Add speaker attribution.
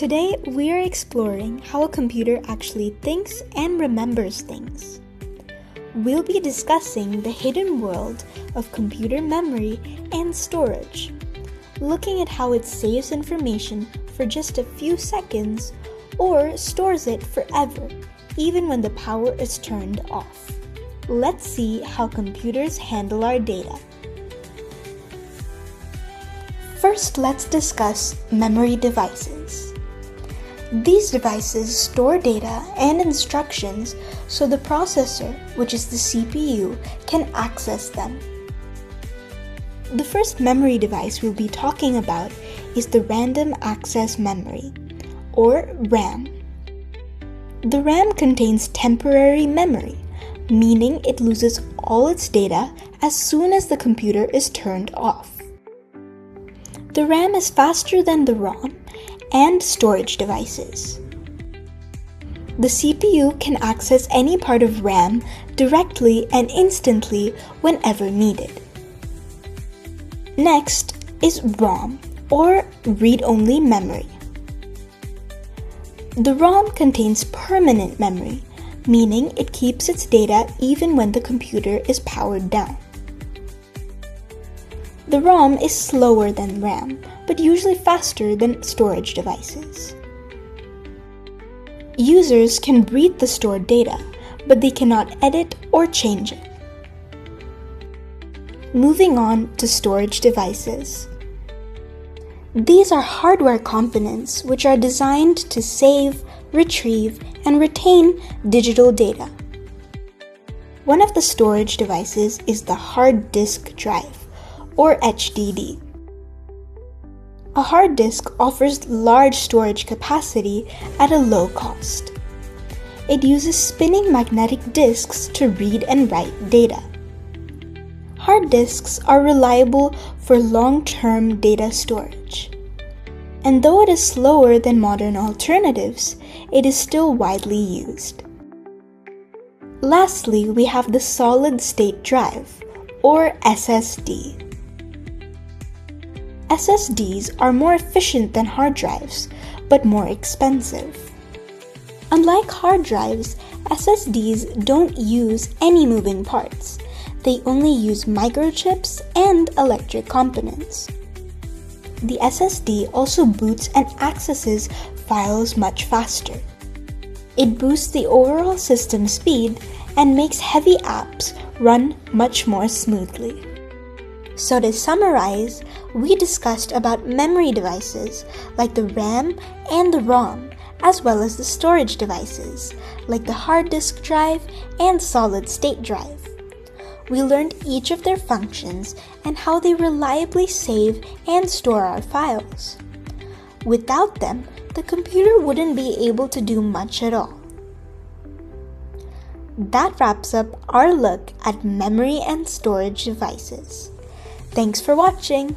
Speaker 1: Today, we are exploring how a computer actually thinks and remembers things. We'll be discussing the hidden world of computer memory and storage, looking at how it saves information for just a few seconds or stores it forever, even when the power is turned off. Let's see how computers handle our data. First, let's discuss memory devices. These devices store data and instructions so the processor, which is the CPU, can access them. The first memory device we'll be talking about is the Random Access Memory, or RAM. The RAM contains temporary memory, meaning it loses all its data as soon as the computer is turned off. The RAM is faster than the ROM and storage devices. The CPU can access any part of RAM directly and instantly whenever needed. Next is ROM, or read-only memory. The ROM contains permanent memory, meaning it keeps its data even when the computer is powered down. The ROM is slower than RAM, but usually faster than storage devices. Users can read the stored data, but they cannot edit or change it. Moving on to storage devices. These are hardware components which are designed to save, retrieve, and retain digital data. One of the storage devices is the hard disk drive, or HDD. A hard disk offers large storage capacity at a low cost. It uses spinning magnetic disks to read and write data. Hard disks are reliable for long-term data storage. And though it is slower than modern alternatives, it is still widely used. Lastly, we have the solid-state drive, or SSD. SSDs are more efficient than hard drives, but more expensive. Unlike hard drives, SSDs don't use any moving parts. They only use microchips and electric components. The SSD also boots and accesses files much faster. It boosts the overall system speed and makes heavy apps run much more smoothly. So to summarize, we discussed about memory devices like the RAM and the ROM, as well as the storage devices like the hard disk drive and solid-state drive. We learned each of their functions and how they reliably save and store our files. Without them, the computer wouldn't be able to do much at all. That wraps up our look at memory and storage devices. Thanks for watching!